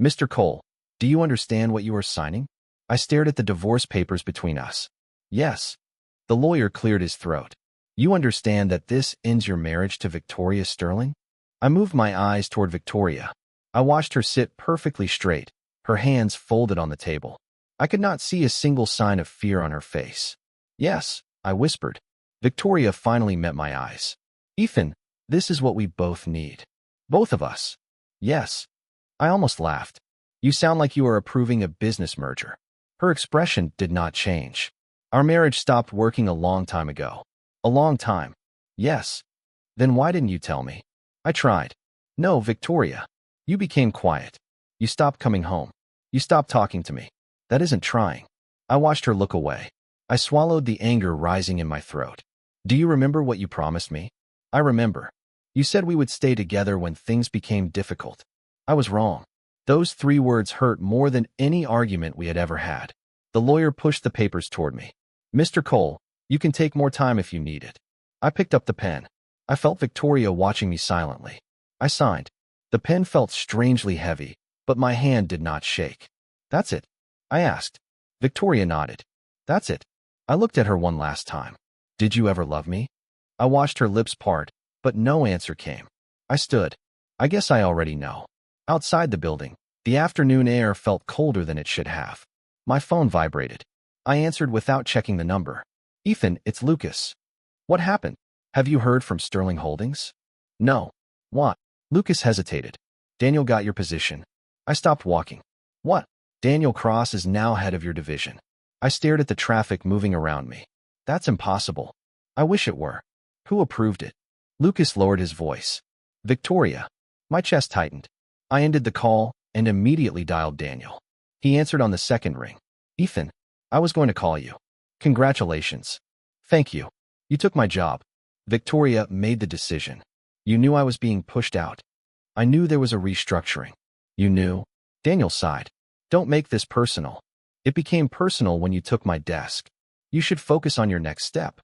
Mr. Cole, do you understand what you are signing? I stared at the divorce papers between us. Yes. The lawyer cleared his throat. You understand that this ends your marriage to Victoria Sterling? I moved my eyes toward Victoria. I watched her sit perfectly straight, her hands folded on the table. I could not see a single sign of fear on her face. Yes, I whispered. Victoria finally met my eyes. Ethan, this is what we both need. Both of us. Yes. I almost laughed. You sound like you are approving a business merger. Her expression did not change. Our marriage stopped working a long time ago. A long time. Yes. Then why didn't you tell me? I tried. No, Victoria. You became quiet. You stopped coming home. You stopped talking to me. That isn't trying. I watched her look away. I swallowed the anger rising in my throat. Do you remember what you promised me? I remember. You said we would stay together when things became difficult. I was wrong. Those 3 words hurt more than any argument we had ever had. The lawyer pushed the papers toward me. Mr. Cole, you can take more time if you need it. I picked up the pen. I felt Victoria watching me silently. I signed. The pen felt strangely heavy, but my hand did not shake. That's it? I asked. Victoria nodded. That's it. I looked at her one last time. Did you ever love me? I watched her lips part, but no answer came. I stood. I guess I already know. Outside the building, the afternoon air felt colder than it should have. My phone vibrated. I answered without checking the number. Ethan, it's Lucas. What happened? Have you heard from Sterling Holdings? No. What? Lucas hesitated. Daniel got your position. I stopped walking. What? Daniel Cross is now head of your division. I stared at the traffic moving around me. That's impossible. I wish it were. Who approved it? Lucas lowered his voice. Victoria. My chest tightened. I ended the call and immediately dialed Daniel. He answered on the second ring. Ethan, I was going to call you. Congratulations. Thank you. You took my job. Victoria made the decision. You knew I was being pushed out. I knew there was a restructuring. You knew? Daniel sighed. Don't make this personal. It became personal when you took my desk. You should focus on your next step.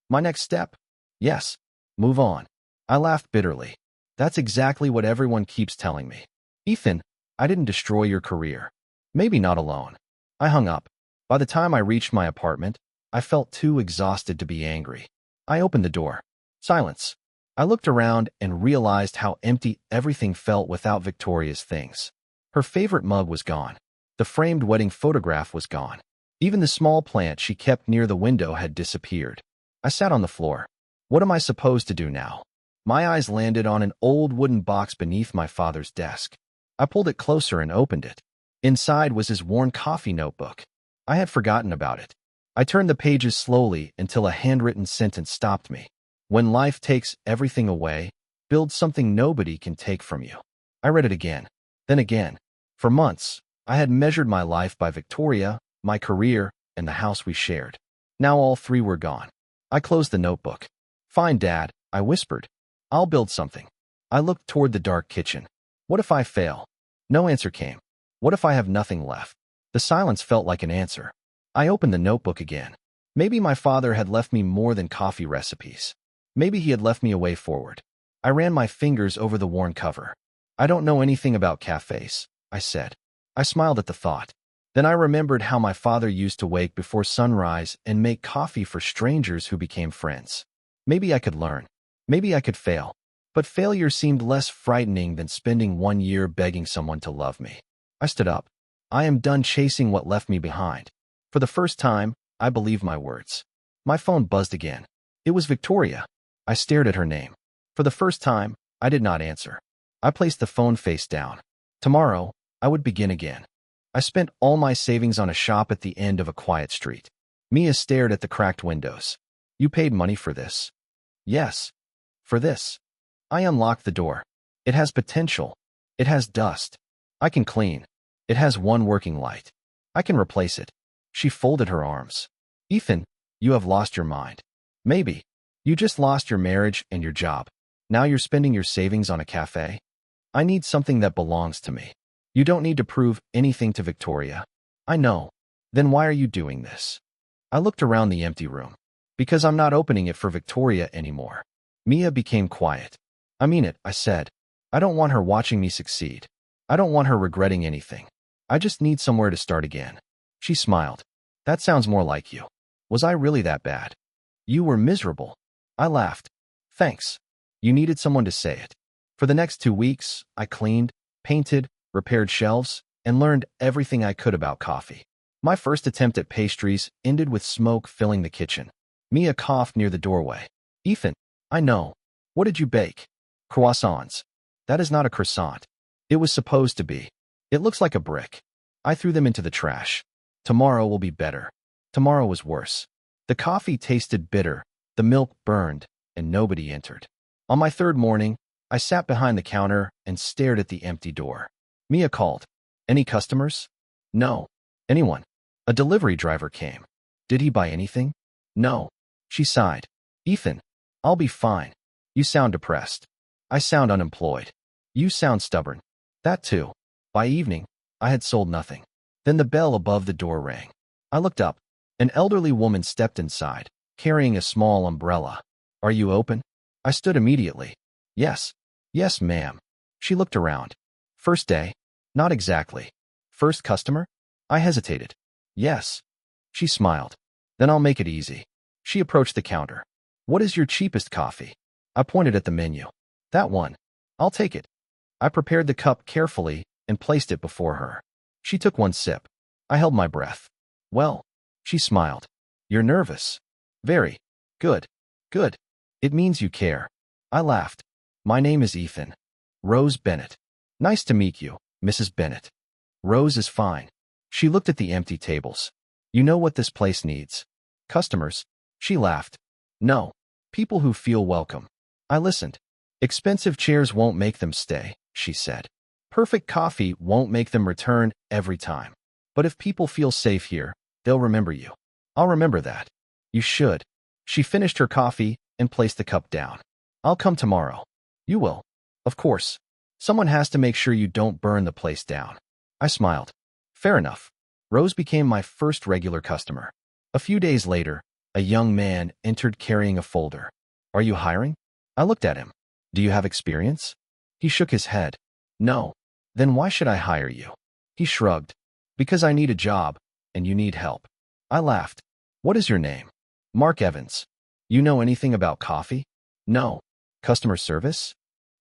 My next step? Yes. Move on. I laughed bitterly. That's exactly what everyone keeps telling me. Ethan, I didn't destroy your career. Maybe not alone. I hung up. By the time I reached my apartment, I felt too exhausted to be angry. I opened the door. Silence. I looked around and realized how empty everything felt without Victoria's things. Her favorite mug was gone. The framed wedding photograph was gone. Even the small plant she kept near the window had disappeared. I sat on the floor. What am I supposed to do now? My eyes landed on an old wooden box beneath my father's desk. I pulled it closer and opened it. Inside was his worn coffee notebook. I had forgotten about it. I turned the pages slowly until a handwritten sentence stopped me. When life takes everything away, build something nobody can take from you. I read it again, then again. For months, I had measured my life by Victoria, my career, and the house we shared. Now all 3 were gone. I closed the notebook. Fine, Dad, I whispered. I'll build something. I looked toward the dark kitchen. What if I fail? No answer came. What if I have nothing left? The silence felt like an answer. I opened the notebook again. Maybe my father had left me more than coffee recipes. Maybe he had left me a way forward. I ran my fingers over the worn cover. I don't know anything about cafes, I said. I smiled at the thought. Then I remembered how my father used to wake before sunrise and make coffee for strangers who became friends. Maybe I could learn. Maybe I could fail. But failure seemed less frightening than spending 1 year begging someone to love me. I stood up. I am done chasing what left me behind. For the first time, I believed my words. My phone buzzed again. It was Victoria. I stared at her name. For the first time, I did not answer. I placed the phone face down. Tomorrow, I would begin again. I spent all my savings on a shop at the end of a quiet street. Mia stared at the cracked windows. You paid money for this? Yes. For this. I unlocked the door. It has potential. It has dust. I can clean. It has one working light. I can replace it. She folded her arms. Ethan, you have lost your mind. Maybe. You just lost your marriage and your job. Now you're spending your savings on a cafe? I need something that belongs to me. You don't need to prove anything to Victoria. I know. Then why are you doing this? I looked around the empty room. Because I'm not opening it for Victoria anymore. Mia became quiet. I mean it, I said. I don't want her watching me succeed. I don't want her regretting anything. I just need somewhere to start again. She smiled. That sounds more like you. Was I really that bad? You were miserable. I laughed. Thanks. You needed someone to say it. For the next 2 weeks, I cleaned, painted, repaired shelves, and learned everything I could about coffee. My first attempt at pastries ended with smoke filling the kitchen. Mia coughed near the doorway. Ethan, I know. What did you bake? Croissants. That is not a croissant. It was supposed to be. It looks like a brick. I threw them into the trash. Tomorrow will be better. Tomorrow was worse. The coffee tasted bitter, the milk burned, and nobody entered. On my third morning, I sat behind the counter and stared at the empty door. Mia called. Any customers? No. Anyone? A delivery driver came. Did he buy anything? No. She sighed. Ethan, I'll be fine. You sound depressed. I sound unemployed. You sound stubborn. That too. By evening, I had sold nothing. Then the bell above the door rang. I looked up. An elderly woman stepped inside, carrying a small umbrella. Are you open? I stood immediately. Yes. Yes, ma'am. She looked around. First day? Not exactly. First customer? I hesitated. Yes. She smiled. Then I'll make it easy. She approached the counter. What is your cheapest coffee? I pointed at the menu. That one. I'll take it. I prepared the cup carefully and placed it before her. She took one sip. I held my breath. Well, she smiled. You're nervous. Very. Good. Good. It means you care. I laughed. My name is Ethan. Rose Bennett. Nice to meet you, Mrs. Bennett. Rose is fine. She looked at the empty tables. You know what this place needs? Customers. She laughed. No. People who feel welcome. I listened. Expensive chairs won't make them stay, she said. Perfect coffee won't make them return every time. But if people feel safe here, they'll remember you. I'll remember that. You should. She finished her coffee and placed the cup down. I'll come tomorrow. You will. Of course. Someone has to make sure you don't burn the place down. I smiled. Fair enough. Rose became my first regular customer. A few days later, a young man entered carrying a folder. Are you hiring? I looked at him. Do you have experience? He shook his head. No. Then why should I hire you? He shrugged. Because I need a job, and you need help. I laughed. What is your name? Mark Evans. You know anything about coffee? No. Customer service?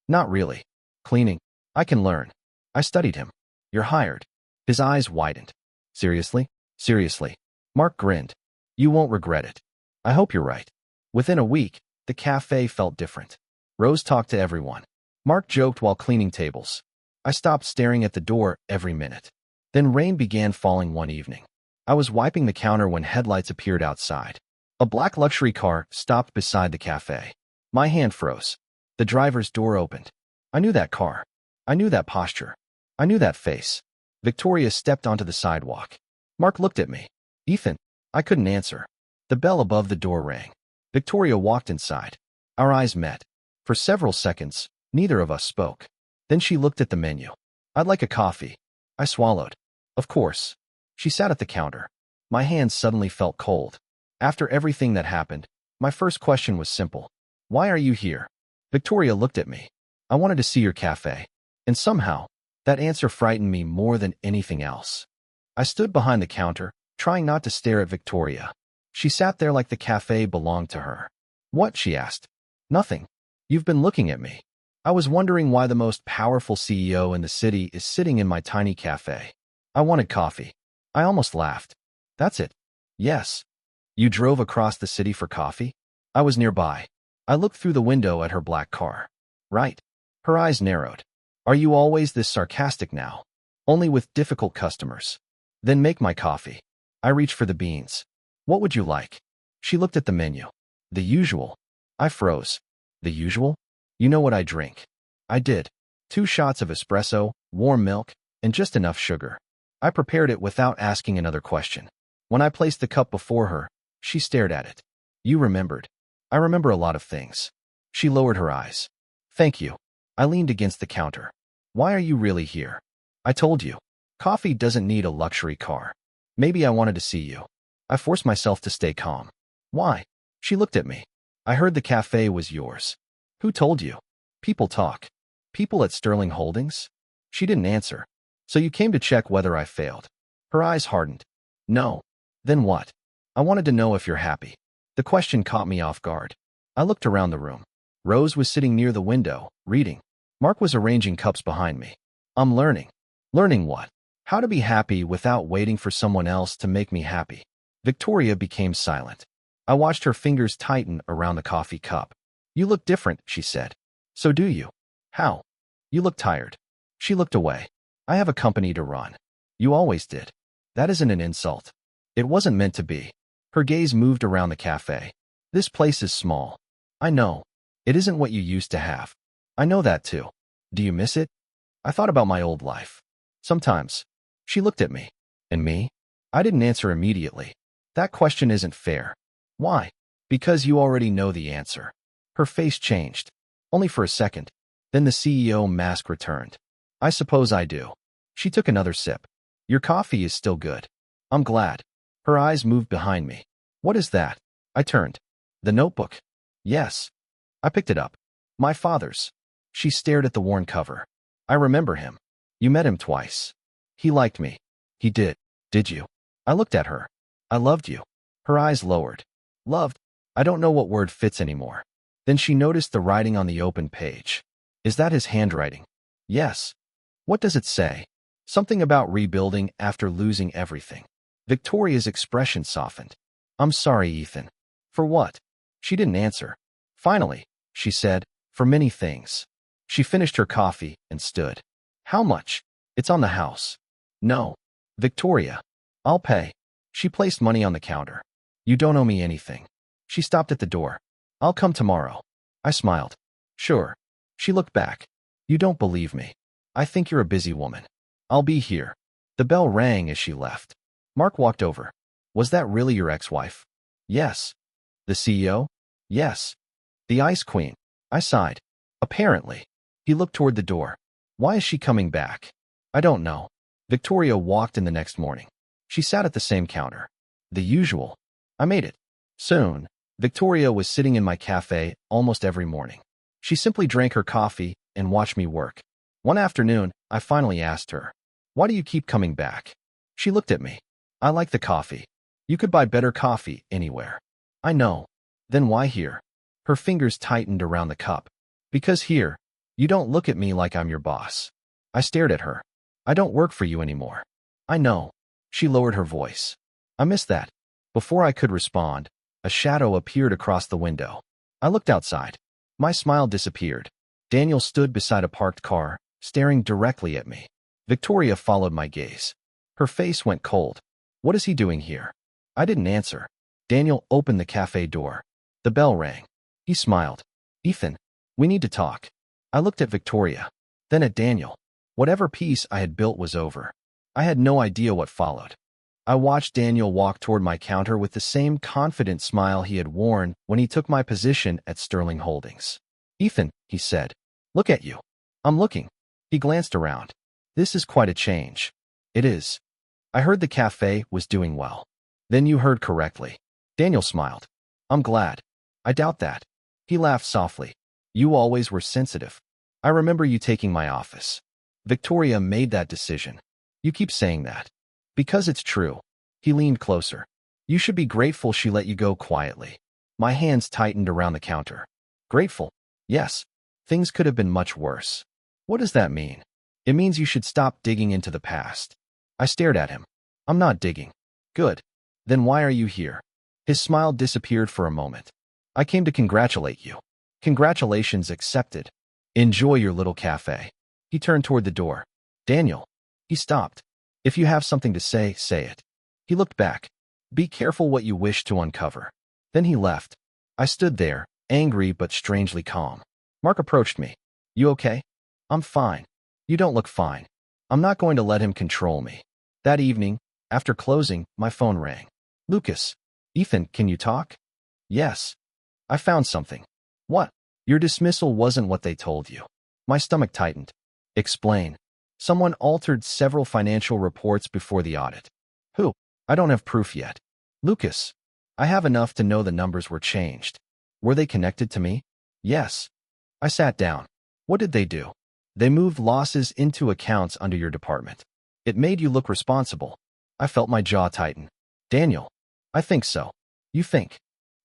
Not really. Cleaning? I can learn. I studied him. You're hired. His eyes widened. Seriously? Seriously. Mark grinned. You won't regret it. I hope you're right. Within a week, the cafe felt different. Rose talked to everyone. Mark joked while cleaning tables. I stopped staring at the door every minute. Then rain began falling one evening. I was wiping the counter when headlights appeared outside. A black luxury car stopped beside the cafe. My hand froze. The driver's door opened. I knew that car. I knew that posture. I knew that face. Victoria stepped onto the sidewalk. Mark looked at me. Ethan. I couldn't answer. The bell above the door rang. Victoria walked inside. Our eyes met. For several seconds, neither of us spoke. Then she looked at the menu. I'd like a coffee. I swallowed. Of course. She sat at the counter. My hands suddenly felt cold. After everything that happened, my first question was simple. Why are you here? Victoria looked at me. I wanted to see your cafe. And somehow, that answer frightened me more than anything else. I stood behind the counter, trying not to stare at Victoria. She sat there like the cafe belonged to her. What? She asked. Nothing. You've been looking at me. I was wondering why the most powerful CEO in the city is sitting in my tiny cafe. I wanted coffee. I almost laughed. That's it. Yes. You drove across the city for coffee? I was nearby. I looked through the window at her black car. Right. Her eyes narrowed. Are you always this sarcastic now? Only with difficult customers. Then make my coffee. I reached for the beans. What would you like? She looked at the menu. The usual. I froze. The usual? You know what I drink. I did. 2 shots of espresso, warm milk, and just enough sugar. I prepared it without asking another question. When I placed the cup before her, she stared at it. You remembered. I remember a lot of things. She lowered her eyes. Thank you. I leaned against the counter. Why are you really here? I told you. Coffee doesn't need a luxury car. Maybe I wanted to see you. I forced myself to stay calm. Why? She looked at me. I heard the cafe was yours. Who told you? People talk. People at Sterling Holdings? She didn't answer. So you came to check whether I failed. Her eyes hardened. No. Then what? I wanted to know if you're happy. The question caught me off guard. I looked around the room. Rose was sitting near the window, reading. Mark was arranging cups behind me. I'm learning. Learning what? How to be happy without waiting for someone else to make me happy. Victoria became silent. I watched her fingers tighten around the coffee cup. You look different, she said. So do you. How? You look tired. She looked away. I have a company to run. You always did. That isn't an insult. It wasn't meant to be. Her gaze moved around the cafe. This place is small. I know. It isn't what you used to have. I know that too. Do you miss it? I thought about my old life. Sometimes. She looked at me. And me? I didn't answer immediately. That question isn't fair. Why? Because you already know the answer. Her face changed. Only for a second. Then the CEO mask returned. I suppose I do. She took another sip. Your coffee is still good. I'm glad. Her eyes moved behind me. What is that? I turned. The notebook. Yes. I picked it up. My father's. She stared at the worn cover. I remember him. You met him twice. He liked me. He did. Did you? I looked at her. I loved you. Her eyes lowered. Loved? I don't know what word fits anymore. Then she noticed the writing on the open page. Is that his handwriting? Yes. What does it say? Something about rebuilding after losing everything. Victoria's expression softened. I'm sorry, Ethan. For what? She didn't answer. Finally, she said, for many things. She finished her coffee and stood. How much? It's on the house. No. Victoria. I'll pay. She placed money on the counter. You don't owe me anything. She stopped at the door. I'll come tomorrow. I smiled. Sure. She looked back. You don't believe me. I think you're a busy woman. I'll be here. The bell rang as she left. Mark walked over. Was that really your ex-wife? Yes. The CEO? Yes. The Ice Queen? I sighed. Apparently. He looked toward the door. Why is she coming back? I don't know. Victoria walked in the next morning. She sat at the same counter. The usual. I made it. Soon, Victoria was sitting in my cafe almost every morning. She simply drank her coffee and watched me work. One afternoon, I finally asked her, why do you keep coming back? She looked at me. I like the coffee. You could buy better coffee anywhere. I know. Then why here? Her fingers tightened around the cup. Because here, you don't look at me like I'm your boss. I stared at her. I don't work for you anymore. I know. She lowered her voice. I miss that. Before I could respond, a shadow appeared across the window. I looked outside. My smile disappeared. Daniel stood beside a parked car, staring directly at me. Victoria followed my gaze. Her face went cold. What is he doing here? I didn't answer. Daniel opened the cafe door. The bell rang. He smiled. Ethan, we need to talk. I looked at Victoria, then at Daniel. Whatever peace I had built was over. I had no idea what followed. I watched Daniel walk toward my counter with the same confident smile he had worn when he took my position at Sterling Holdings. Ethan, he said, look at you. I'm looking. He glanced around. This is quite a change. It is. I heard the cafe was doing well. Then you heard correctly. Daniel smiled. I'm glad. I doubt that. He laughed softly. You always were sensitive. I remember you taking my office. Victoria made that decision. You keep saying that. Because it's true. He leaned closer. You should be grateful she let you go quietly. My hands tightened around the counter. Grateful? Yes. Things could have been much worse. What does that mean? It means you should stop digging into the past. I stared at him. I'm not digging. Good. Then why are you here? His smile disappeared for a moment. I came to congratulate you. Congratulations accepted. Enjoy your little cafe. He turned toward the door. Daniel. He stopped. If you have something to say, say it. He looked back. Be careful what you wish to uncover. Then he left. I stood there, angry but strangely calm. Mark approached me. You okay? I'm fine. You don't look fine. I'm not going to let him control me. That evening, after closing, my phone rang. Lucas. Ethan, can you talk? Yes. I found something. What? Your dismissal wasn't what they told you. My stomach tightened. Explain. Someone altered several financial reports before the audit. Who? I don't have proof yet. Lucas. I have enough to know the numbers were changed. Were they connected to me? Yes. I sat down. What did they do? They moved losses into accounts under your department. It made you look responsible. I felt my jaw tighten. Daniel, I think so. You think?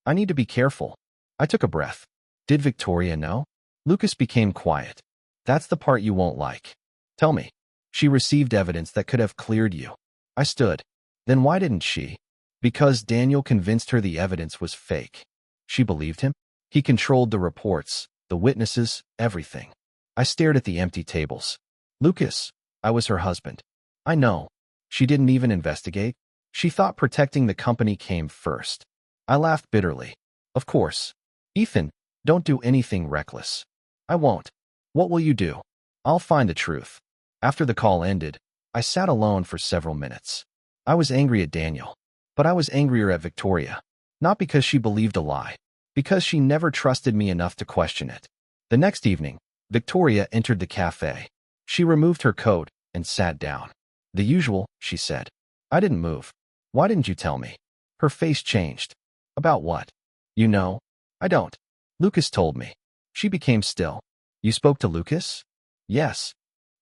I need to be careful. I took a breath. Did Victoria know? Lucas became quiet. That's the part you won't like. Tell me. She received evidence that could have cleared you. I stood. Then why didn't she? Because Daniel convinced her the evidence was fake. She believed him. He controlled the reports, the witnesses, everything. I stared at the empty tables. Lucas, I was her husband. I know. She didn't even investigate. She thought protecting the company came first. I laughed bitterly. Of course. Ethan, don't do anything reckless. I won't. What will you do? I'll find the truth. After the call ended, I sat alone for several minutes. I was angry at Daniel, but I was angrier at Victoria. Not because she believed a lie, because she never trusted me enough to question it. The next evening, Victoria entered the cafe. She removed her coat and sat down. The usual, she said. I didn't move. Why didn't you tell me? Her face changed. About what? You know, I don't. Lucas told me. She became still. You spoke to Lucas? Yes.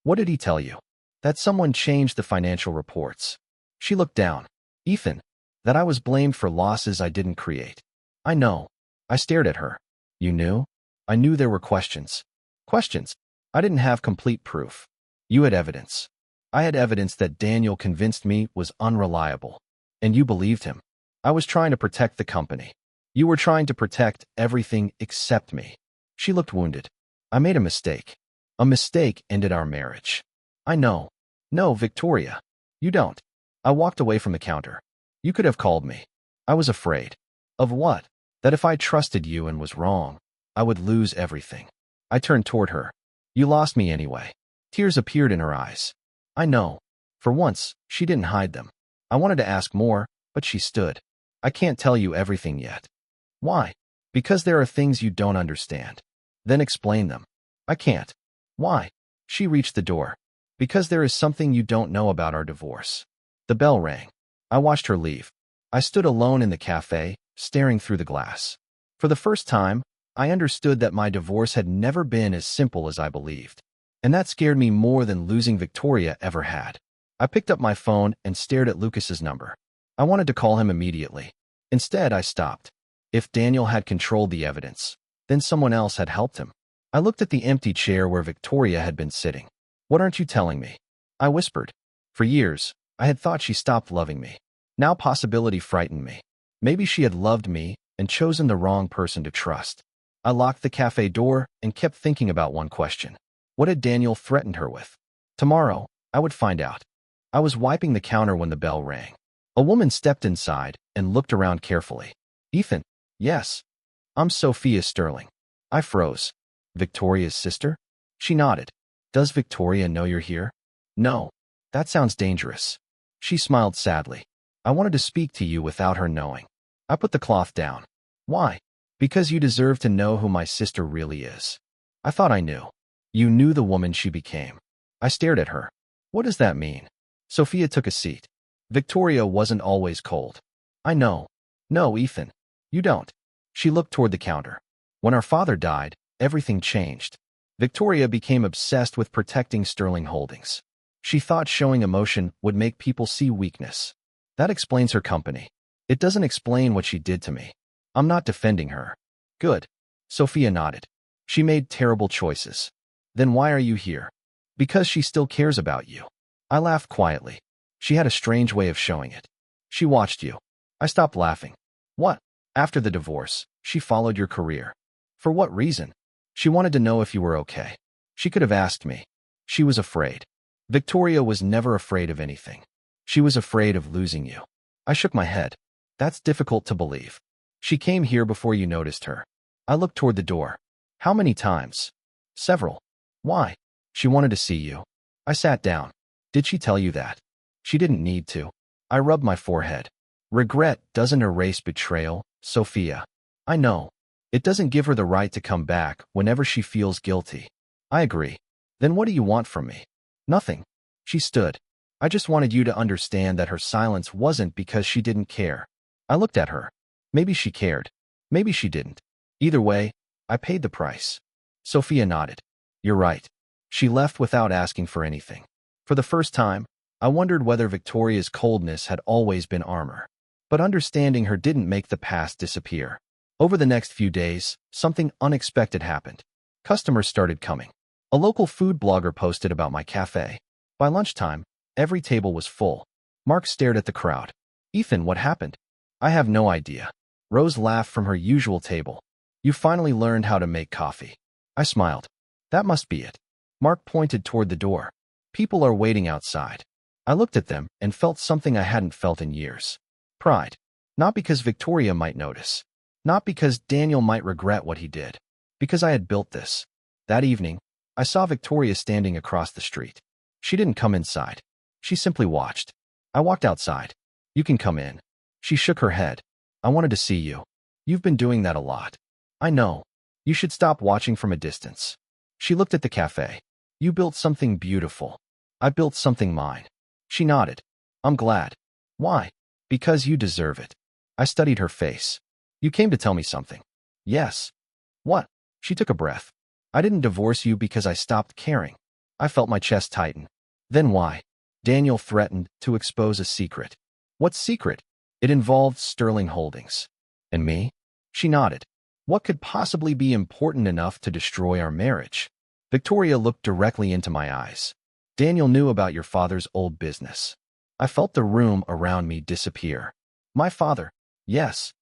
What did he tell you? That someone changed the financial reports. She looked down. Ethan, that I was blamed for losses I didn't create. I know. I stared at her. You knew? I knew there were questions. Questions. I didn't have complete proof. You had evidence. I had evidence that Daniel convinced me was unreliable. And you believed him. I was trying to protect the company. You were trying to protect everything except me. She looked wounded. I made a mistake. A mistake ended our marriage. I know. No, Victoria. You don't. I walked away from the counter. You could have called me. I was afraid. Of what? That if I trusted you and was wrong, I would lose everything. I turned toward her. You lost me anyway. Tears appeared in her eyes. I know. For once, she didn't hide them. I wanted to ask more, but she stood. I can't tell you everything yet. Why? Because there are things you don't understand. Then explain them. I can't. Why? She reached the door. Because there is something you don't know about our divorce. The bell rang. I watched her leave. I stood alone in the cafe, staring through the glass. For the first time, I understood that my divorce had never been as simple as I believed. And that scared me more than losing Victoria ever had. I picked up my phone and stared at Lucas's number. I wanted to call him immediately. Instead, I stopped. If Daniel had controlled the evidence, then someone else had helped him. I looked at the empty chair where Victoria had been sitting. What aren't you telling me? I whispered. For years, I had thought she stopped loving me. Now possibility frightened me. Maybe she had loved me and chosen the wrong person to trust. I locked the cafe door and kept thinking about one question. What had Daniel threatened her with? Tomorrow, I would find out. I was wiping the counter when the bell rang. A woman stepped inside and looked around carefully. Ethan? Yes. I'm Sophia Sterling. I froze. Victoria's sister? She nodded. Does Victoria know you're here? No. That sounds dangerous. She smiled sadly. I wanted to speak to you without her knowing. I put the cloth down. Why? Because you deserve to know who my sister really is. I thought I knew. You knew the woman she became. I stared at her. What does that mean? Sophia took a seat. Victoria wasn't always cold. I know. No, Ethan. You don't. She looked toward the counter. When our father died, everything changed. Victoria became obsessed with protecting Sterling Holdings. She thought showing emotion would make people see weakness. That explains her company. It doesn't explain what she did to me. I'm not defending her. Good. Sophia nodded. She made terrible choices. Then why are you here? Because she still cares about you. I laughed quietly. She had a strange way of showing it. She watched you. I stopped laughing. What? After the divorce, she followed your career. For what reason? She wanted to know if you were okay. She could have asked me. She was afraid. Victoria was never afraid of anything. She was afraid of losing you. I shook my head. That's difficult to believe. She came here before you noticed her. I looked toward the door. How many times? Several. Why? She wanted to see you. I sat down. Did she tell you that? She didn't need to. I rubbed my forehead. Regret doesn't erase betrayal, Sophia. I know. It doesn't give her the right to come back whenever she feels guilty. I agree. Then what do you want from me? Nothing. She stood. I just wanted you to understand that her silence wasn't because she didn't care. I looked at her. Maybe she cared. Maybe she didn't. Either way, I paid the price. Sophia nodded. You're right. She left without asking for anything. For the first time, I wondered whether Victoria's coldness had always been armor. But understanding her didn't make the past disappear. Over the next few days, something unexpected happened. Customers started coming. A local food blogger posted about my cafe. By lunchtime, every table was full. Mark stared at the crowd. Ethan, what happened? I have no idea. Rose laughed from her usual table. You finally learned how to make coffee. I smiled. That must be it. Mark pointed toward the door. People are waiting outside. I looked at them and felt something I hadn't felt in years. Pride. Not because Victoria might notice. Not because Daniel might regret what he did. Because I had built this. That evening, I saw Victoria standing across the street. She didn't come inside. She simply watched. I walked outside. You can come in. She shook her head. I wanted to see you. You've been doing that a lot. I know. You should stop watching from a distance. She looked at the cafe. You built something beautiful. I built something mine. She nodded. I'm glad. Why? Because you deserve it. I studied her face. You came to tell me something. Yes. What? She took a breath. I didn't divorce you because I stopped caring. I felt my chest tighten. Then why? Daniel threatened to expose a secret. What secret? It involved Sterling Holdings. And me? She nodded. What could possibly be important enough to destroy our marriage? Victoria looked directly into my eyes. Daniel knew about your father's old business. I felt the room around me disappear. My father? Yes.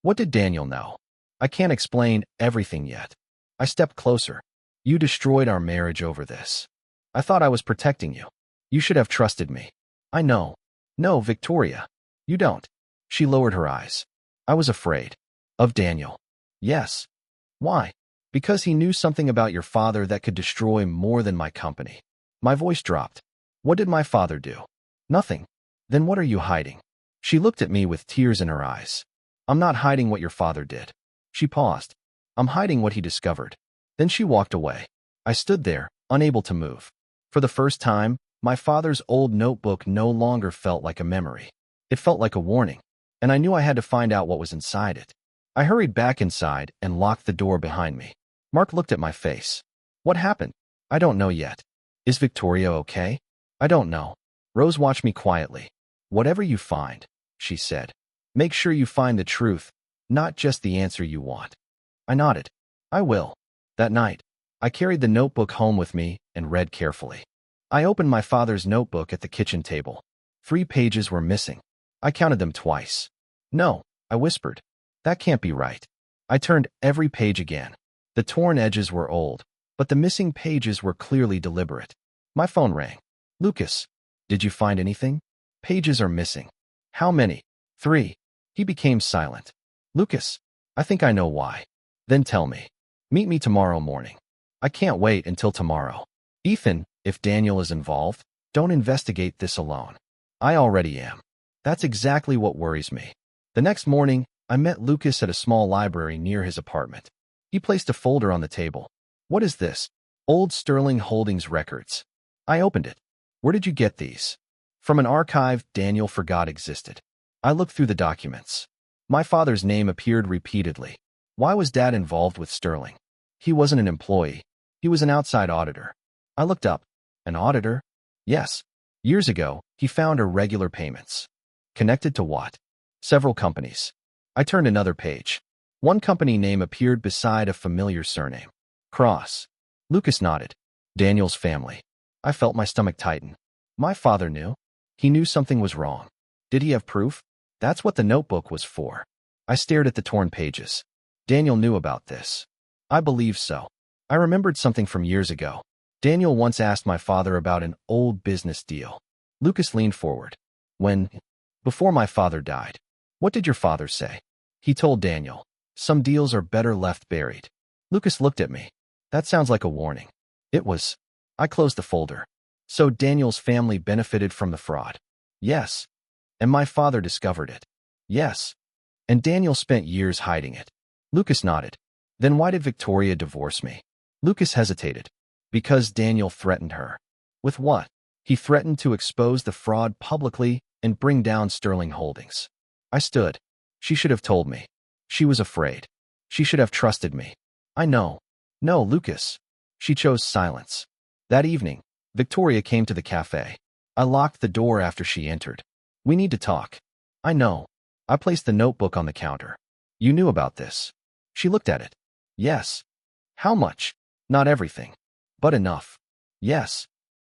What did Daniel know? I can't explain everything yet. I stepped closer. You destroyed our marriage over this. I thought I was protecting you. You should have trusted me. I know. No, Victoria. You don't. She lowered her eyes. I was afraid. Of Daniel. Yes. Why? Because he knew something about your father that could destroy more than my company. My voice dropped. What did my father do? Nothing. Then what are you hiding? She looked at me with tears in her eyes. I'm not hiding what your father did. She paused. I'm hiding what he discovered. Then she walked away. I stood there, unable to move. For the first time, my father's old notebook no longer felt like a memory. It felt like a warning, and I knew I had to find out what was inside it. I hurried back inside and locked the door behind me. Mark looked at my face. What happened? I don't know yet. Is Victoria okay? I don't know. Rose watched me quietly. Whatever you find, she said, make sure you find the truth, not just the answer you want. I nodded. I will. That night, I carried the notebook home with me and read carefully. I opened my father's notebook at the kitchen table. 3 pages were missing. I counted them twice. No, I whispered. That can't be right. I turned every page again. The torn edges were old, but the missing pages were clearly deliberate. My phone rang. Lucas, did you find anything? Pages are missing. How many? 3. He became silent. Lucas, I think I know why. Then tell me. Meet me tomorrow morning. I can't wait until tomorrow. Ethan, if Daniel is involved, don't investigate this alone. I already am. That's exactly what worries me. The next morning, I met Lucas at a small library near his apartment. He placed a folder on the table. What is this? Old Sterling Holdings records. I opened it. Where did you get these? From an archive Daniel forgot existed. I looked through the documents. My father's name appeared repeatedly. Why was Dad involved with Sterling? He wasn't an employee. He was an outside auditor. I looked up. An auditor? Yes. Years ago, he found irregular payments. Connected to what? Several companies. I turned another page. One company name appeared beside a familiar surname. Cross. Lucas nodded. Daniel's family. I felt my stomach tighten. My father knew. He knew something was wrong. Did he have proof? That's what the notebook was for. I stared at the torn pages. Daniel knew about this. I believe so. I remembered something from years ago. Daniel once asked my father about an old business deal. Lucas leaned forward. Before my father died. What did your father say? He told Daniel, some deals are better left buried. Lucas looked at me. That sounds like a warning. It was. I closed the folder. So Daniel's family benefited from the fraud. Yes. And my father discovered it. Yes. And Daniel spent years hiding it. Lucas nodded. Then why did Victoria divorce me? Lucas hesitated. Because Daniel threatened her. With what? He threatened to expose the fraud publicly and bring down Sterling Holdings. I stood. She should have told me. She was afraid. She should have trusted me. I know. No, Lucas. She chose silence. That evening, Victoria came to the cafe. I locked the door after she entered. We need to talk. I know. I placed the notebook on the counter. You knew about this. She looked at it. Yes. How much? Not everything. But enough. Yes.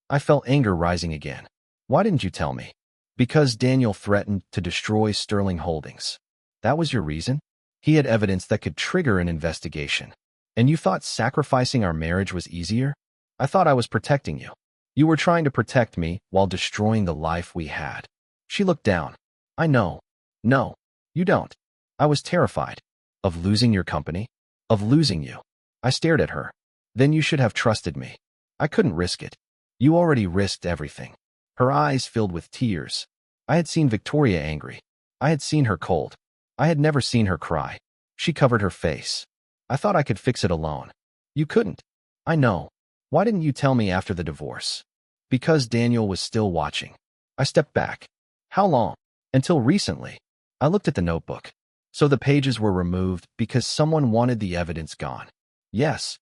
I felt anger rising again. Why didn't you tell me? Because Daniel threatened to destroy Sterling Holdings. That was your reason? He had evidence that could trigger an investigation. And you thought sacrificing our marriage was easier? I thought I was protecting you. You were trying to protect me while destroying the life we had. She looked down. I know. No, you don't. I was terrified. Of losing your company? Of losing you. I stared at her. Then you should have trusted me. I couldn't risk it. You already risked everything. Her eyes filled with tears. I had seen Victoria angry. I had seen her cold. I had never seen her cry. She covered her face. I thought I could fix it alone. You couldn't. I know. Why didn't you tell me after the divorce? Because Daniel was still watching. I stepped back. How long? Until recently. I looked at the notebook. So the pages were removed because someone wanted the evidence gone. Yes.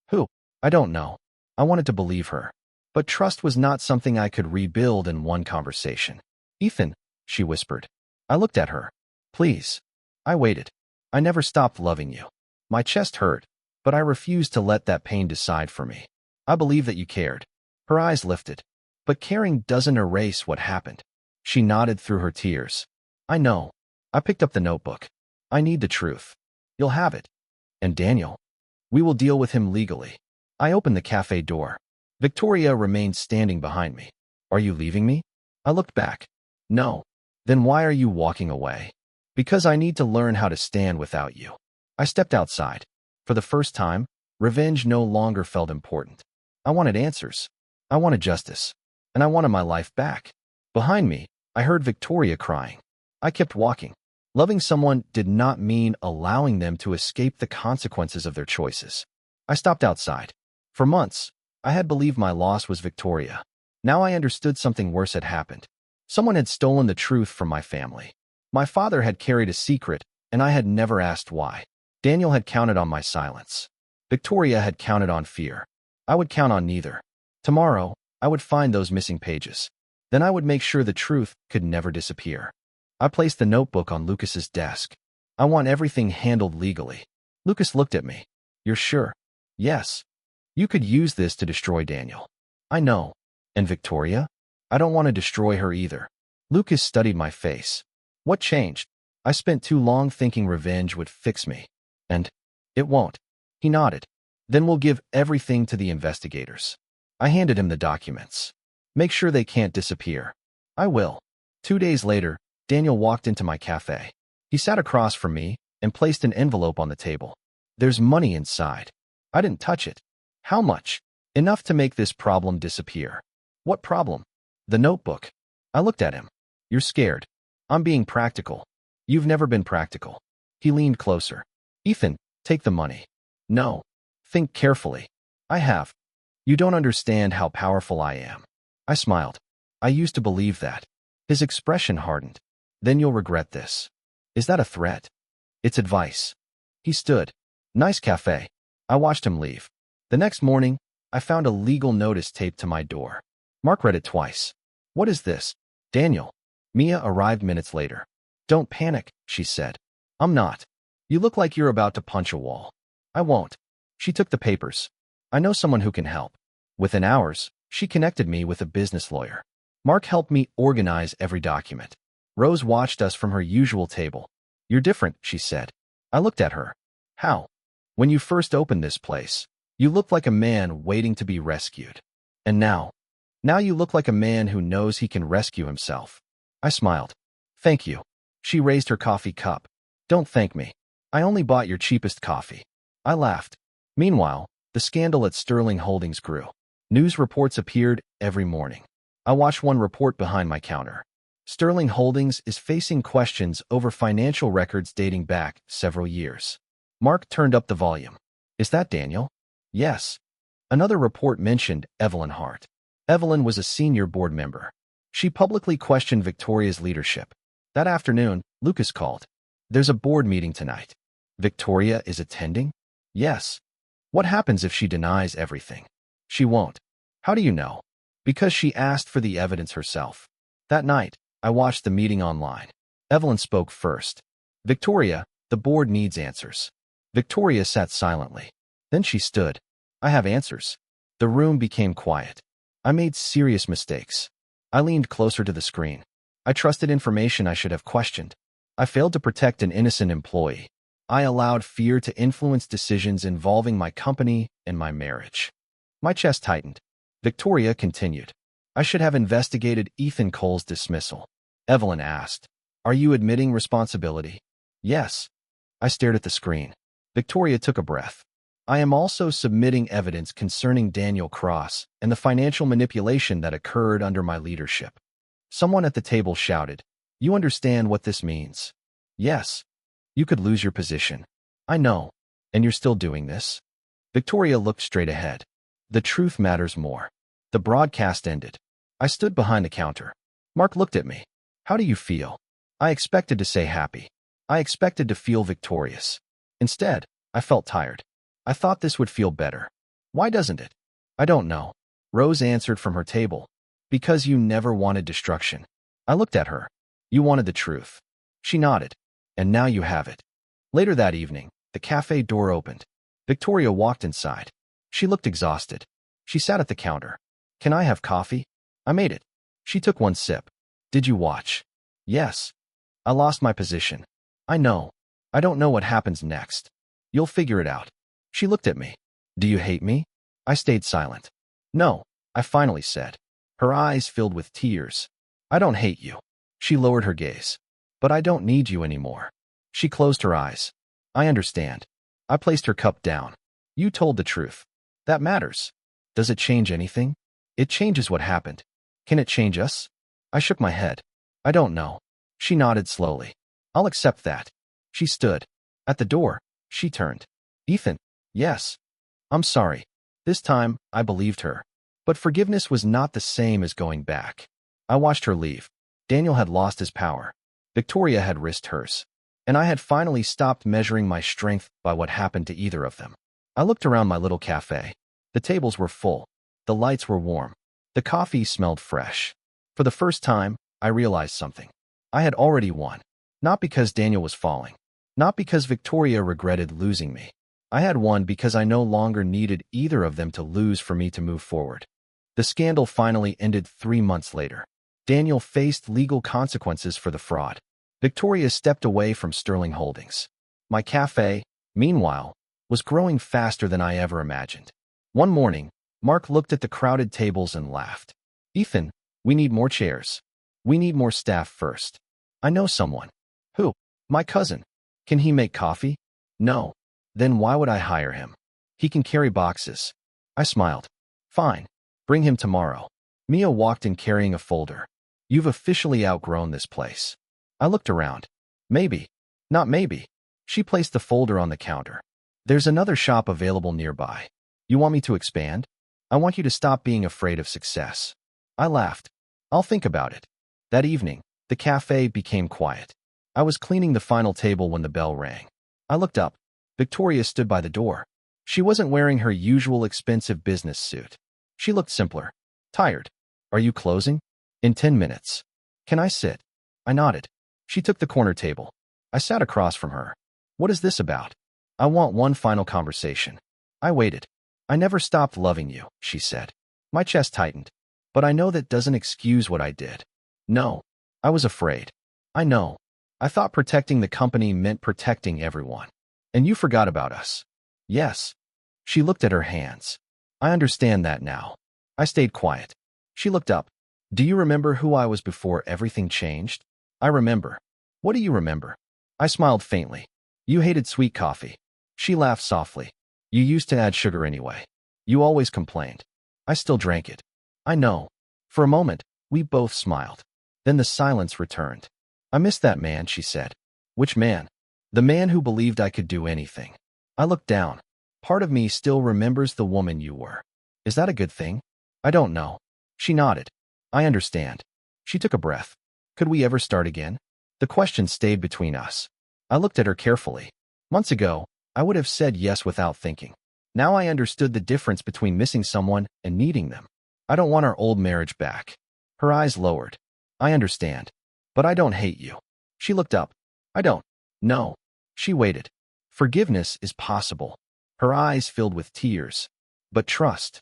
Who? I don't know. I wanted to believe her. But trust was not something I could rebuild in one conversation. Ethan, she whispered. I looked at her. Please. I waited. I never stopped loving you. My chest hurt, but I refused to let that pain decide for me. I believe that you cared. Her eyes lifted. But caring doesn't erase what happened. She nodded through her tears. I know. I picked up the notebook. I need the truth. You'll have it. And Daniel? We will deal with him legally. I opened the cafe door. Victoria remained standing behind me. Are you leaving me? I looked back. No. Then why are you walking away? Because I need to learn how to stand without you. I stepped outside. For the first time, revenge no longer felt important. I wanted answers. I wanted justice. And I wanted my life back. Behind me, I heard Victoria crying. I kept walking. Loving someone did not mean allowing them to escape the consequences of their choices. I stopped outside. For months, I had believed my loss was Victoria. Now I understood something worse had happened. Someone had stolen the truth from my family. My father had carried a secret, and I had never asked why. Daniel had counted on my silence. Victoria had counted on fear. I would count on neither. Tomorrow, I would find those missing pages. Then I would make sure the truth could never disappear. I placed the notebook on Lucas's desk. I want everything handled legally. Lucas looked at me. You're sure? Yes. You could use this to destroy Daniel. I know. And Victoria? I don't want to destroy her either. Lucas studied my face. What changed? I spent too long thinking revenge would fix me. And it won't. He nodded. Then we'll give everything to the investigators. I handed him the documents. Make sure they can't disappear. I will. 2 days later, Daniel walked into my cafe. He sat across from me and placed an envelope on the table. There's money inside. I didn't touch it. How much? Enough to make this problem disappear. What problem? The notebook. I looked at him. You're scared. I'm being practical. You've never been practical. He leaned closer. Ethan, take the money. No. Think carefully. I have. You don't understand how powerful I am. I smiled. I used to believe that. His expression hardened. Then you'll regret this. Is that a threat? It's advice. He stood. Nice cafe. I watched him leave. The next morning, I found a legal notice taped to my door. Mark read it twice. What is this? Daniel. Mia arrived minutes later. Don't panic, she said. I'm not. You look like you're about to punch a wall. I won't. She took the papers. I know someone who can help. Within hours, she connected me with a business lawyer. Mark helped me organize every document. Rose watched us from her usual table. You're different, she said. I looked at her. How? When you first opened this place, you looked like a man waiting to be rescued. And now you look like a man who knows he can rescue himself. I smiled. Thank you. She raised her coffee cup. Don't thank me. I only bought your cheapest coffee. I laughed. Meanwhile, the scandal at Sterling Holdings grew. News reports appeared every morning. I watched one report behind my counter. Sterling Holdings is facing questions over financial records dating back several years. Mark turned up the volume. Is that Daniel? Yes. Another report mentioned Evelyn Hart. Evelyn was a senior board member. She publicly questioned Victoria's leadership. That afternoon, Lucas called. There's a board meeting tonight. Victoria is attending? Yes. What happens if she denies everything? She won't. How do you know? Because she asked for the evidence herself. That night, I watched the meeting online. Evelyn spoke first. Victoria, the board needs answers. Victoria sat silently. Then she stood. I have answers. The room became quiet. I made serious mistakes. I leaned closer to the screen. I trusted information I should have questioned. I failed to protect an innocent employee. I allowed fear to influence decisions involving my company and my marriage. My chest tightened. Victoria continued. I should have investigated Ethan Cole's dismissal. Evelyn asked, "Are you admitting responsibility?" Yes. I stared at the screen. Victoria took a breath. I am also submitting evidence concerning Daniel Cross and the financial manipulation that occurred under my leadership. Someone at the table shouted, "You understand what this means?" Yes. You could lose your position. I know. And you're still doing this? Victoria looked straight ahead. The truth matters more. The broadcast ended. I stood behind the counter. Mark looked at me. How do you feel? I expected to say happy. I expected to feel victorious. Instead, I felt tired. I thought this would feel better. Why doesn't it? I don't know. Rose answered from her table. Because you never wanted destruction. I looked at her. You wanted the truth. She nodded. And now you have it. Later that evening, the cafe door opened. Victoria walked inside. She looked exhausted. She sat at the counter. Can I have coffee? I made it. She took one sip. Did you watch? Yes. I lost my position. I know. I don't know what happens next. You'll figure it out. She looked at me. Do you hate me? I stayed silent. No, I finally said. Her eyes filled with tears. I don't hate you. She lowered her gaze. But I don't need you anymore. She closed her eyes. I understand. I placed her cup down. You told the truth. That matters. Does it change anything? It changes what happened. Can it change us? I shook my head. I don't know. She nodded slowly. I'll accept that. She stood. At the door, she turned. Ethan. Yes. I'm sorry. This time, I believed her. But forgiveness was not the same as going back. I watched her leave. Daniel had lost his power. Victoria had risked hers. And I had finally stopped measuring my strength by what happened to either of them. I looked around my little cafe. The tables were full. The lights were warm. The coffee smelled fresh. For the first time, I realized something. I had already won. Not because Daniel was falling. Not because Victoria regretted losing me. I had won because I no longer needed either of them to lose for me to move forward. The scandal finally ended 3 months later. Daniel faced legal consequences for the fraud. Victoria stepped away from Sterling Holdings. My cafe, meanwhile, was growing faster than I ever imagined. One morning, Mark looked at the crowded tables and laughed. Ethan, we need more chairs. We need more staff first. I know someone. Who? My cousin. Can he make coffee? No. Then why would I hire him? He can carry boxes. I smiled. Fine. Bring him tomorrow. Mia walked in carrying a folder. You've officially outgrown this place. I looked around. Maybe. Not maybe. She placed the folder on the counter. There's another shop available nearby. You want me to expand? I want you to stop being afraid of success. I laughed. I'll think about it. That evening, the cafe became quiet. I was cleaning the final table when the bell rang. I looked up. Victoria stood by the door. She wasn't wearing her usual expensive business suit. She looked simpler. Tired. Are you closing? In 10 minutes. Can I sit? I nodded. She took the corner table. I sat across from her. What is this about? I want one final conversation. I waited. I never stopped loving you, she said. My chest tightened. But I know that doesn't excuse what I did. No. I was afraid. I know. I thought protecting the company meant protecting everyone. And you forgot about us. Yes. She looked at her hands. I understand that now. I stayed quiet. She looked up. Do you remember who I was before everything changed? I remember. What do you remember? I smiled faintly. You hated sweet coffee. She laughed softly. You used to add sugar anyway. You always complained. I still drank it. I know. For a moment, we both smiled. Then the silence returned. I miss that man, she said. Which man? The man who believed I could do anything. I looked down. Part of me still remembers the woman you were. Is that a good thing? I don't know. She nodded. I understand. She took a breath. Could we ever start again? The question stayed between us. I looked at her carefully. Months ago, I would have said yes without thinking. Now I understood the difference between missing someone and needing them. I don't want our old marriage back. Her eyes lowered. I understand. But I don't hate you. She looked up. I don't. No. She waited. Forgiveness is possible. Her eyes filled with tears. But trust.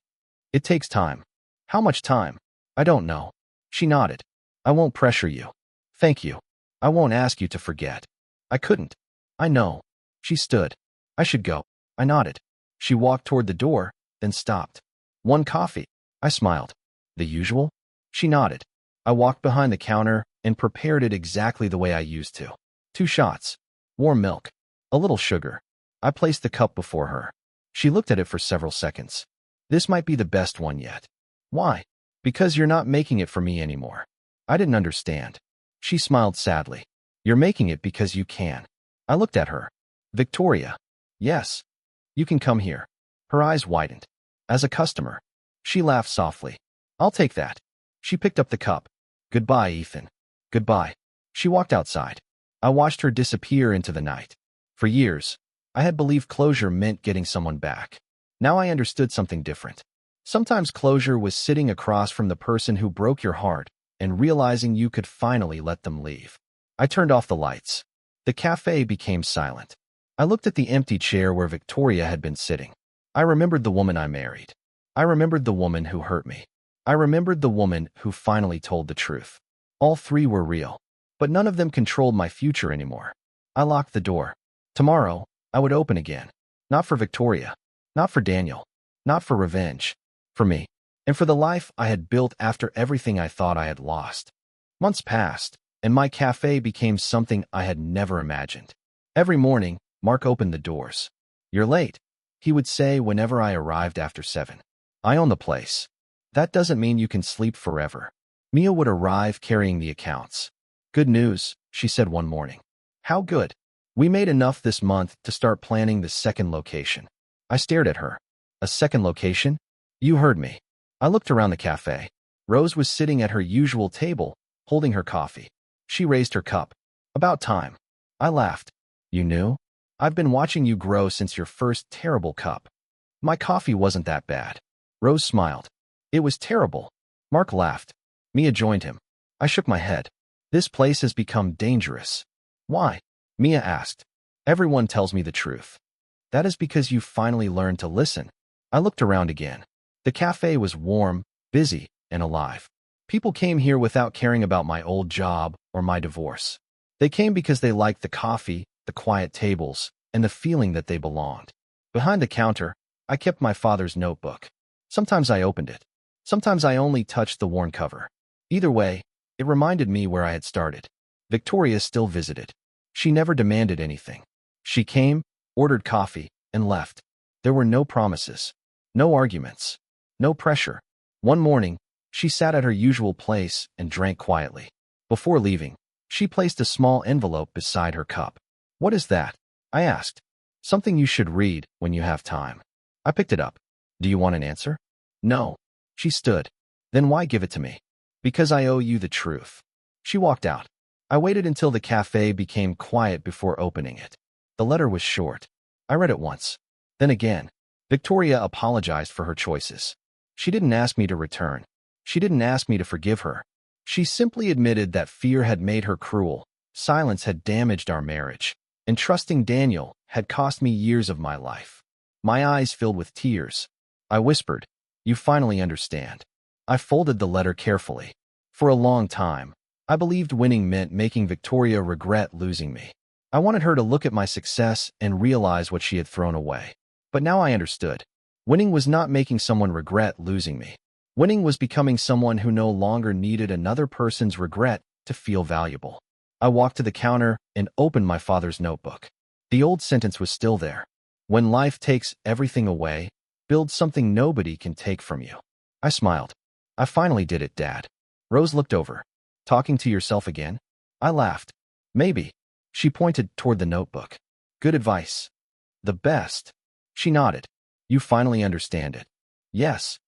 It takes time. How much time? I don't know. She nodded. I won't pressure you. Thank you. I won't ask you to forget. I couldn't. I know. She stood. I should go. I nodded. She walked toward the door, then stopped. One coffee. I smiled. The usual? She nodded. I walked behind the counter and prepared it exactly the way I used to. 2 shots. Warm milk. A little sugar. I placed the cup before her. She looked at it for several seconds. This might be the best one yet. Why? Because you're not making it for me anymore. I didn't understand. She smiled sadly. You're making it because you can. I looked at her. Victoria. Yes. You can come here. Her eyes widened. As a customer. She laughed softly. I'll take that. She picked up the cup. Goodbye, Ethan. Goodbye. She walked outside. I watched her disappear into the night. For years, I had believed closure meant getting someone back. Now I understood something different. Sometimes closure was sitting across from the person who broke your heart and realizing you could finally let them leave. I turned off the lights. The cafe became silent. I looked at the empty chair where Victoria had been sitting. I remembered the woman I married. I remembered the woman who hurt me. I remembered the woman who finally told the truth. All 3 were real, but none of them controlled my future anymore. I locked the door. Tomorrow, I would open again. Not for Victoria. Not for Daniel. Not for revenge. For me. And for the life I had built after everything I thought I had lost. Months passed, and my cafe became something I had never imagined. Every morning, Mark opened the doors. You're late, he would say whenever I arrived after 7. I own the place. That doesn't mean you can sleep forever. Mia would arrive carrying the accounts. Good news, she said one morning. How good? We made enough this month to start planning the second location. I stared at her. A second location? You heard me. I looked around the cafe. Rose was sitting at her usual table, holding her coffee. She raised her cup. About time. I laughed. You knew? I've been watching you grow since your first terrible cup. My coffee wasn't that bad. Rose smiled. It was terrible. Mark laughed. Mia joined him. I shook my head. This place has become dangerous. Why? Mia asked. Everyone tells me the truth. That is because you finally learned to listen. I looked around again. The cafe was warm, busy, and alive. People came here without caring about my old job or my divorce. They came because they liked the coffee, the quiet tables, and the feeling that they belonged. Behind the counter, I kept my father's notebook. Sometimes I opened it. Sometimes I only touched the worn cover. Either way, it reminded me where I had started. Victoria still visited. She never demanded anything. She came, ordered coffee, and left. There were no promises, no arguments, no pressure. One morning, she sat at her usual place and drank quietly. Before leaving, she placed a small envelope beside her cup. What is that? I asked. Something you should read when you have time. I picked it up. Do you want an answer? No. She stood. Then why give it to me? Because I owe you the truth. She walked out. I waited until the cafe became quiet before opening it. The letter was short. I read it once. Then again. Victoria apologized for her choices. She didn't ask me to return. She didn't ask me to forgive her. She simply admitted that fear had made her cruel, silence had damaged our marriage, and trusting Daniel had cost me years of my life. My eyes filled with tears. I whispered, "You finally understand." I folded the letter carefully. For a long time, I believed winning meant making Victoria regret losing me. I wanted her to look at my success and realize what she had thrown away. But now I understood. Winning was not making someone regret losing me. Winning was becoming someone who no longer needed another person's regret to feel valuable. I walked to the counter and opened my father's notebook. The old sentence was still there. When life takes everything away, build something nobody can take from you. I smiled. I finally did it, Dad. Rose looked over. Talking to yourself again? I laughed. Maybe. She pointed toward the notebook. Good advice. The best. She nodded. You finally understand it. Yes.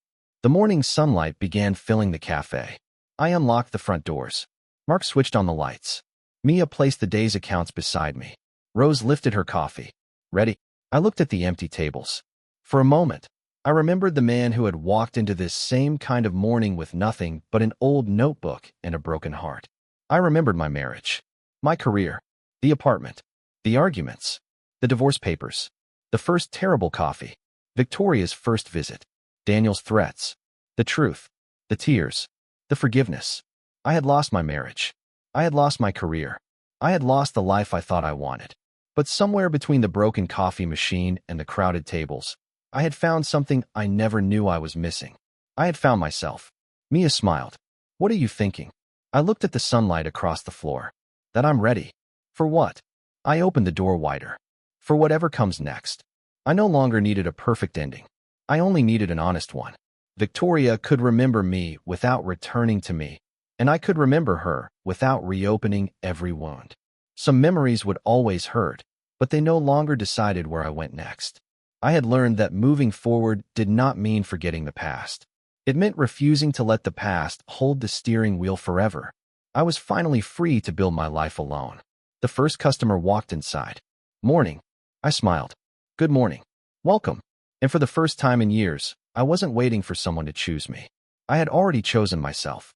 The morning sunlight began filling the cafe. I unlocked the front doors. Mark switched on the lights. Mia placed the day's accounts beside me. Rose lifted her coffee. Ready? I looked at the empty tables. For a moment, I remembered the man who had walked into this same kind of morning with nothing but an old notebook and a broken heart. I remembered my marriage, my career, the apartment, the arguments, the divorce papers, the first terrible coffee, Victoria's first visit, Daniel's threats, the truth, the tears, the forgiveness. I had lost my marriage. I had lost my career. I had lost the life I thought I wanted. But somewhere between the broken coffee machine and the crowded tables, I had found something I never knew I was missing. I had found myself. Mia smiled. What are you thinking? I looked at the sunlight across the floor. That I'm ready. For what? I opened the door wider. For whatever comes next. I no longer needed a perfect ending. I only needed an honest one. Victoria could remember me without returning to me, and I could remember her without reopening every wound. Some memories would always hurt, but they no longer decided where I went next. I had learned that moving forward did not mean forgetting the past. It meant refusing to let the past hold the steering wheel forever. I was finally free to build my life alone. The first customer walked inside. Morning. I smiled. Good morning. Welcome. And for the first time in years, I wasn't waiting for someone to choose me. I had already chosen myself.